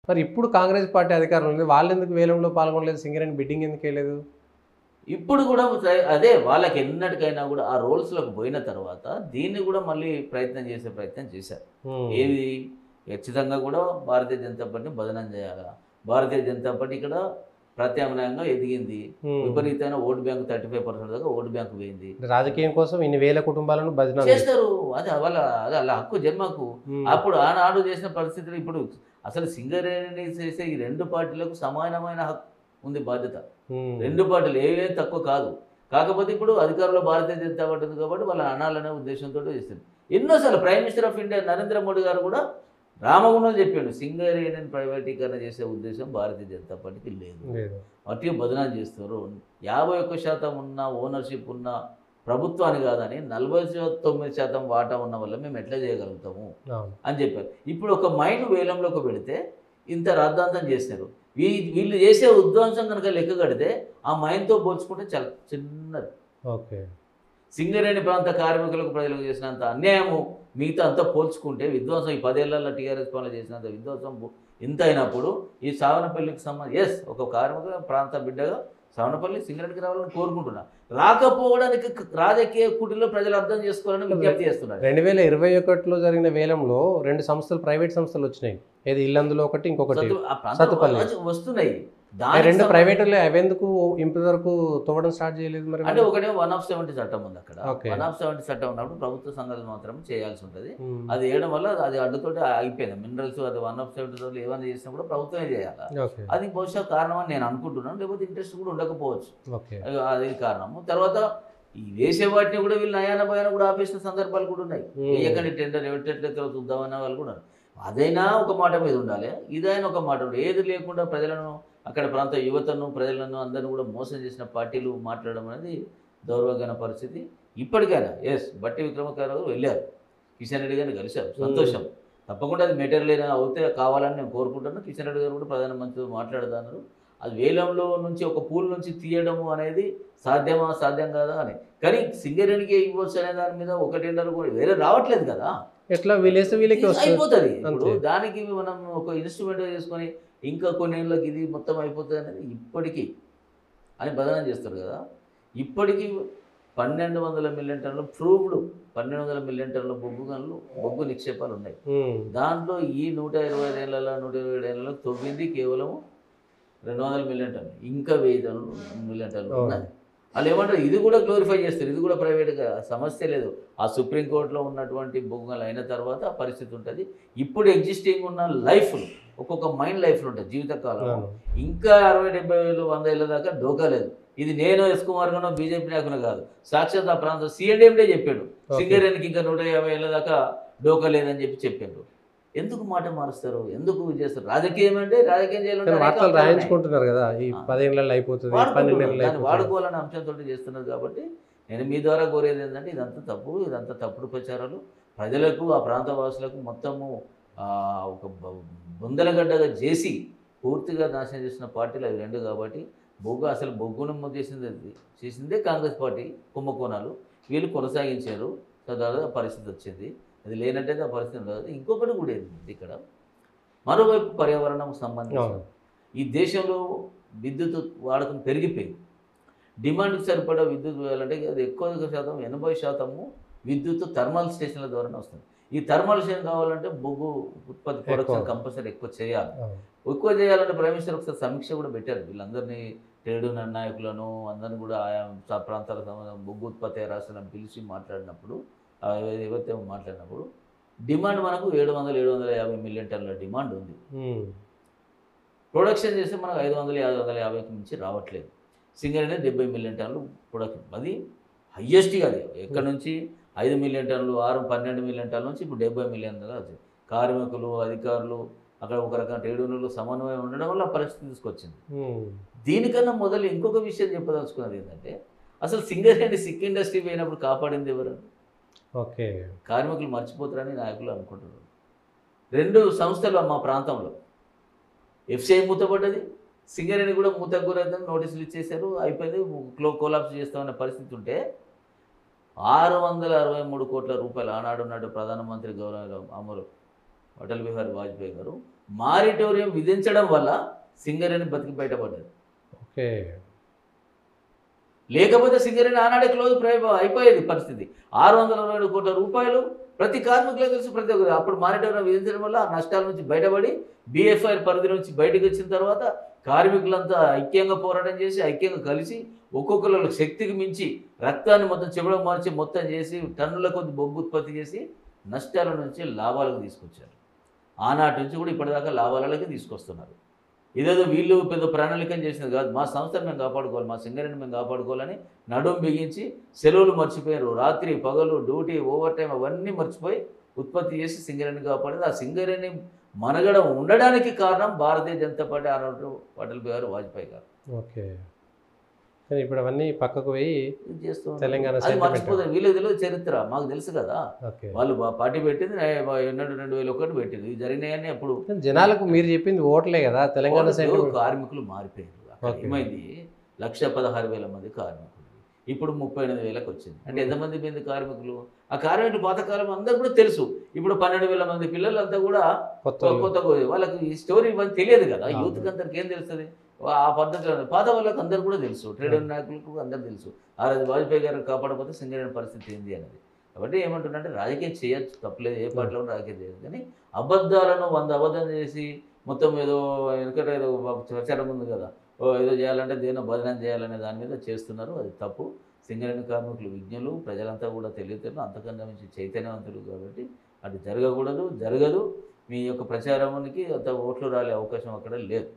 మరి ఇప్పుడు కాంగ్రెస్ పార్టీ అధికారంలో ఉంది, వాళ్ళు ఎందుకు వేలంలో పాల్గొనలేదు, సింగరేణి బిడ్డింగ్ ఎందుకు వేయలేదు? ఇప్పుడు కూడా అదే వాళ్ళకి ఎన్నటికైనా కూడా ఆ రోల్స్లోకి పోయిన తర్వాత దీన్ని కూడా మళ్ళీ ప్రయత్నం చేసే ప్రయత్నం చేశారు. ఏది ఖచ్చితంగా కూడా భారతీయ జనతా పార్టీని బదనం చేయాలా, భారతీయ జనతా పార్టీ ఇక్కడ ప్రత్యామ్నాయంగా ఎదిగింది, విపరీతమైన ఓటు బ్యాంకు 35% దాకా ఓటు బ్యాంకు పోయింది. రాజకీయం కోసం ఇన్ని వేల కుటుంబాలను బదనాం చేస్తారు, అది వాళ్ళ హక్కు జన్మకు. అప్పుడు ఆనాడు చేసిన పరిస్థితులు ఇప్పుడు అసలు సింగరేణిని చేసే ఈ రెండు పార్టీలకు సమానమైన హక్కు ఉంది, బాధ్యత. రెండు పార్టీలు ఏవేం తక్కువ కాదు. కాకపోతే ఇప్పుడు అధికారంలో భారతీయ జనతా పార్టీ ఉంది కాబట్టి వాళ్ళ అనాలనే ఉద్దేశంతో చేస్తుంది. ఎన్నోసార్లు prime minister of India Narendra Modi గారు కూడా రామగుండం చెప్పాడు, సింగరేణిని ప్రైవేటీకరణ చేసే ఉద్దేశం భారతీయ జనతా పార్టీకి లేదు, వాటి బదనాలు చేస్తారు. 51% ఉన్న ఓనర్షిప్ ఉన్న ప్రభుత్వాన్ని కాదని 49% వాటా ఉన్న వల్ల మేము ఎట్లా చేయగలుగుతాము అని చెప్పారు. ఇప్పుడు ఒక మైండ్ వేలంలోకి పెడితే ఇంత రాద్ధాంతం చేస్తారు. వీళ్ళు చేసే ఉద్వాంసం కనుక లెక్క కడితే ఆ మైండ్తో పోల్చుకుంటే చాలా చిన్నది. ఓకే, సింగరేణి ప్రాంత కార్మికులకు ప్రజలకు చేసినంత అన్యాయము మిగతా అంతా పోల్చుకుంటే విధ్వంసం ఈ 10 ఏళ్లలో టీఆర్ఎస్ పాలన చేసినంత విధ్వంసం ఎంత అయినప్పుడు ఈ సావనపల్లికి సంబంధించి ఒక కార్మిక ప్రాంత బిడ్డగా సావనపల్లి సింగరేణికి రావాలని కోరుకుంటున్నా. రాకపోవడానికి రాజకీయ కుటిలో ప్రజలు అర్థం చేసుకోవాలని విజ్ఞప్తి చేస్తున్నారు. 2021లో జరిగిన వేలంలో 2 సంస్థలు, ప్రైవేట్ సంస్థలు వచ్చినాయి. ఏది ఇల్లందులో ఒకటి, ఇంకొకటి సత్తుపల్లి వస్తున్నాయి. 2 ప్రైవేట్ అవెందుకు ఇంతవరకు తవ్వడం స్టార్ట్ చేయలేదు? మరి అంటే ఒకటే 1/70 చట్టం ఉంది అక్కడ. 1/70 చట్టం ఉన్నప్పుడు ప్రభుత్వ సంఘాలు మాత్రం చేయాల్సి ఉంటుంది. అది వేయడం వల్ల అది అడ్డుతోటి అయిపోయింది. మినరల్స్ అది 1/70 ఏమైనా చేసినా కూడా ప్రభుత్వమే చేయాలి. అది బహుశా కారణం అని నేను అనుకుంటున్నాను, లేకపోతే ఇంట్రెస్ట్ కూడా ఉండకపోవచ్చు, అది కారణము. తర్వాత ఈ వేసే వాటిని కూడా వీళ్ళు నయాన భయాన కూడా ఆపేసిన సందర్భాలు కూడా ఉన్నాయి. వేయకండి టెండర్ ఎవరిట్లెక్కలో చూద్దామన్న వాళ్ళు కూడా. అదైనా ఒక మాట మీద ఉండాలి, ఇదైనా ఒక మాట ఉండాలి. ఏది లేకుండా ప్రజలను, అక్కడ ప్రాంత యువతను, ప్రజలను అందరినీ కూడా మోసం చేసిన పార్టీలు మాట్లాడడం అనేది దౌర్భాగ్యమైన పరిస్థితి. ఇప్పటికైనా బట్టి విక్రమార్క గారు వెళ్ళారు, కిషన్ రెడ్డి గారిని కలిశారు, సంతోషం. తప్పకుండా అది మెటీరియల్ అవుతే కావాలని నేను కోరుకుంటున్నాను. కిషన్ రెడ్డి గారు కూడా ప్రధానమంత్రితో మాట్లాడుతున్నారు. అది వేలంలో నుంచి ఒక పూల్ నుంచి తీయడము అనేది సాధ్యం కాదా అని. కానీ సింగరేణికి ఇవ్వచ్చు అనే దాని మీద ఒక టెండర్ కూడా వేరే రావట్లేదు కదా, ఎట్లా వీళ్ళేస్తే వీళ్ళకి అయిపోతుంది. ఇప్పుడు దానికి మనం ఒక ఇన్స్ట్రుమెంట్ చేసుకొని ఇంకా కొన్ని ఏళ్ళకి ఇది మొత్తం అయిపోతుంది అనేది ఇప్పటికీ అని బదనం చేస్తారు కదా. ఇప్పటికీ 1200 మిలియన్ టన్నులు ప్రూవ్డ్ 1200 మిలియన్ టన్నుల బొగ్గు నిక్షేపాలు ఉన్నాయి. దాంట్లో ఈ 125 ఏళ్ళలో 127 ఏళ్ళలో తవ్వింది కేవలం 200 మిలియన్ టన్నులు, ఇంకా 1000 మిలియన్ టన్నులు ఉన్నాయి. వాళ్ళు ఏమంటారు, ఇది కూడా గ్లోరిఫై చేస్తారు, ఇది కూడా ప్రైవేట్గా సమస్య లేదు. ఆ సుప్రీంకోర్టులో ఉన్నటువంటి బొగ్గులు అయిన తర్వాత పరిస్థితి ఉంటుంది. ఇప్పుడు ఎగ్జిస్టింగ్ ఉన్న లైఫ్లు, ఒక్కొక్క మైండ్ లైఫ్లు ఉంటాయి జీవితకాలం. ఇంకా 60, 70 ఏళ్ళు, 100 ఏళ్ళ దాకా డోకా లేదు. ఇది నేను ఎస్ కుమార్ గానో బీజేపీ నాయకులు కాదు, సాక్షాత్ ఆ ప్రాంతం సీఎండే చెప్పాడు, సింగరేణికి ఇంకా 150 ఏళ్ళ దాకా డోకా లేదని చెప్పాడు. ఎందుకు మాట మారుస్తారు, ఎందుకు చేస్తారు? రాజకీయం అంటే రాజకీయం చేయాలంటే రాయించుకుంటున్నారు కదా, ఈ 10 ఏళ్ళలో అయిపోతుంది, 12 ఏళ్ళలో వాడుకోవాలనే అంశంతో చేస్తున్నారు. కాబట్టి నేను మీ ద్వారా కోరేది ఏంటంటే ఇదంతా తప్పుడు ప్రచారాలు. ప్రజలకు, ఆ ప్రాంత వాసులకు మొత్తము ఒక బొందలగడ్డగా చేసి పూర్తిగా నాశనం చేసిన పార్టీలు అవి రెండు. కాబట్టి అసలు బొగ్గును చేసిందే కాంగ్రెస్ పార్టీ. కుంభకోణాలు వీళ్ళు కొనసాగించారు, దాదాపు పరిస్థితి వచ్చింది. అది లేనట్టయితే ఆ పరిస్థితి ఉండదు. ఇంకొకటి కూడా ఏంటి, ఇక్కడ మరోవైపు పర్యావరణం సంబంధించి ఈ దేశంలో విద్యుత్ వాడకం పెరిగిపోయింది. డిమాండ్కి సరిపడా విద్యుత్ వేయాలంటే అది ఎక్కువ శాతం 80% విద్యుత్ థర్మల్ స్టేషన్ల ద్వారానే వస్తుంది. ఈ థర్మల్ స్టేషన్ కావాలంటే బొగ్గు ఉత్పత్తి ప్రొడక్షన్ కంపల్సరీ ఎక్కువ చేయాలంటే ప్రైమ్ మినిస్టర్ ఒకసారి సమీక్ష కూడా పెట్టారు. వీళ్ళందరినీ ట్రేడ్ నాయకులను అందరినీ కూడా ఆయా ప్రాంతాలకు సంబంధించిన బొగ్గు ఉత్పత్తి రాష్ట్రాలను పిలిచి మాట్లాడినప్పుడు డిమాండ్ మనకు 700-750 మిలియన్ టన్నుల డిమాండ్ ఉంది. ప్రొడక్షన్ చేస్తే మనకు 500-550కి మించి రావట్లేదు. సింగరేణి 70 మిలియన్ టన్నులు ప్రొడక్షన్, అది హయ్యెస్ట్గా. అది ఎక్కడి నుంచి 5 మిలియన్ టన్నులు, 12 మిలియన్ టన్నుల నుంచి ఇప్పుడు 70 మిలియన్ వచ్చింది. కార్మికులు, అధికారులు, అక్కడ ఒక రకమైన ట్రేడ్ యూనియన్లు సమన్వయం ఉండడం వల్ల పరిస్థితి తీసుకొచ్చింది. దీనికన్నా మొదలు ఇంకొక విషయం చెప్పదలుచుకున్నది ఏంటంటే, అసలు సింగరేణి సిక్ ఇండస్ట్రీ పోయినప్పుడు కాపాడింది ఎవరు? కార్మికులు మర్చిపోతారని నాయకులు అనుకుంటున్నారు. 2 సంస్థలు మా ప్రాంతంలో, ఎఫ్సిఐ మూతపడ్డది, సింగరేణి కూడా మూతకు గురైందని నోటీసులు ఇచ్చేశారు, అయిపోయింది, కోలాప్స్ చేస్తామనే పరిస్థితి ఉంటే 663 కోట్ల రూపాయలు ఆనాడు ప్రధానమంత్రి గౌరవ అమరు అటల్ బిహారీ వాజ్పేయి గారు మారిటోరియం విధించడం వల్ల సింగరేణి బతికి బయటపడ్డది. ఓకే. లేకపోతే సింగరేణి ఆనాడే క్లోజ్ అయిపోయేది పరిస్థితి. 627 కోట్ల రూపాయలు ప్రతి కార్మికులే తెలుసు, ప్రతి ఒక్కరు. అప్పుడు మానిటోరియం విధించడం వల్ల ఆ నష్టాల నుంచి బయటపడి BFIR పరిధి నుంచి బయటకు వచ్చిన తర్వాత కార్మికులంతా ఐక్యంగా పోరాటం చేసి ఐక్యంగా కలిసి ఒక్కొక్కరు శక్తికి మించి రక్తాన్ని మొత్తం చెమటకు మార్చి మొత్తం చేసి టన్నుల కొద్ది బొగ్గు ఉత్పత్తి చేసి నష్టాల నుంచి లాభాలకు తీసుకొచ్చారు. ఆనాటి నుంచి కూడా ఇప్పటిదాకా లాభాలకి తీసుకొస్తున్నారు. ఇదేదో వీళ్ళు పెద్ద ప్రణాళికం చేసినది కాదు. మా సంస్థను మేము కాపాడుకోవాలి, మా సింగరేణి మేము కాపాడుకోవాలని నడుం బిగించి సెలవులు మర్చిపోయారు. రాత్రి పగలు డ్యూటీ ఓవర్ టైం అవన్నీ మర్చిపోయి ఉత్పత్తి చేసి సింగరేణి కాపాడింది. ఆ సింగరేణి మనగడ ఉండడానికి కారణం భారతీయ జనతా పార్టీ ఆనాడు అటల్ బిహారీ వాజ్పేయి గారు. ఓకే. కానీ ఇప్పుడు అవన్నీ పక్కకు పోయి చేస్తూ తెలంగాణ అది మర్చిపోతారు. వీళ్ళకి తెలియదు చరిత్ర, మాకు తెలుసు కదా. వాళ్ళు పార్టీ పెట్టింది 2001 పెట్టింది. ఇవి జరిగినాయని అప్పుడు జనాలకు మీరు చెప్పింది ఓట్లే కదా. తెలంగాణ కార్మికులు మారిపోయారు. ఏమైంది, 1,16,000 మంది కార్మికులు ఇప్పుడు 38,000కి వచ్చింది. అంటే ఎంతమంది పోయింది కార్మికులు? ఆ కార్మికులు పాతకాలం అందరూ కూడా తెలుసు. ఇప్పుడు 12,000 మంది పిల్లలు అంతా కూడా కొత్త వాళ్ళకి ఈ స్టోరీ ఇవన్నీ తెలియదు కదా. యూత్కి అందరికి ఏం తెలుస్తుంది? ఆ పద్ధతిలో పాత వాళ్ళకి అందరు కూడా తెలుసు, ట్రేడ్ యూనియన్ నాయకులకు అందరూ తెలుసు. ఆ రోజు వాజ్పేయి గారు కాపాడకపోతే సింగరేణి పరిస్థితి ఏంది అనేది. కాబట్టి ఏమంటున్నారంటే రాజకీయం చేయొచ్చు, తప్పలేదు, ఏ పార్టీలో రాజకీయం చేయదు. కానీ అబద్ధాలను 100 అబద్ధం చేసి మొత్తం ఏదో ఎందుకంటే ఏదో ప్రచారం ఉంది కదా, ఏదో చేయాలంటే దేనో బదనం చేయాలనే దాని మీద చేస్తున్నారు. అది తప్పు. సింగరేణి కార్మికులు విజ్ఞులు, ప్రజలంతా కూడా తెలియదు, అంతకన్నా మించి చైతన్యవంతులు. కాబట్టి అది జరగకూడదు, జరగదు. మీ యొక్క ప్రచారానికి అంత ఓట్లు రాలే అవకాశం అక్కడ లేదు.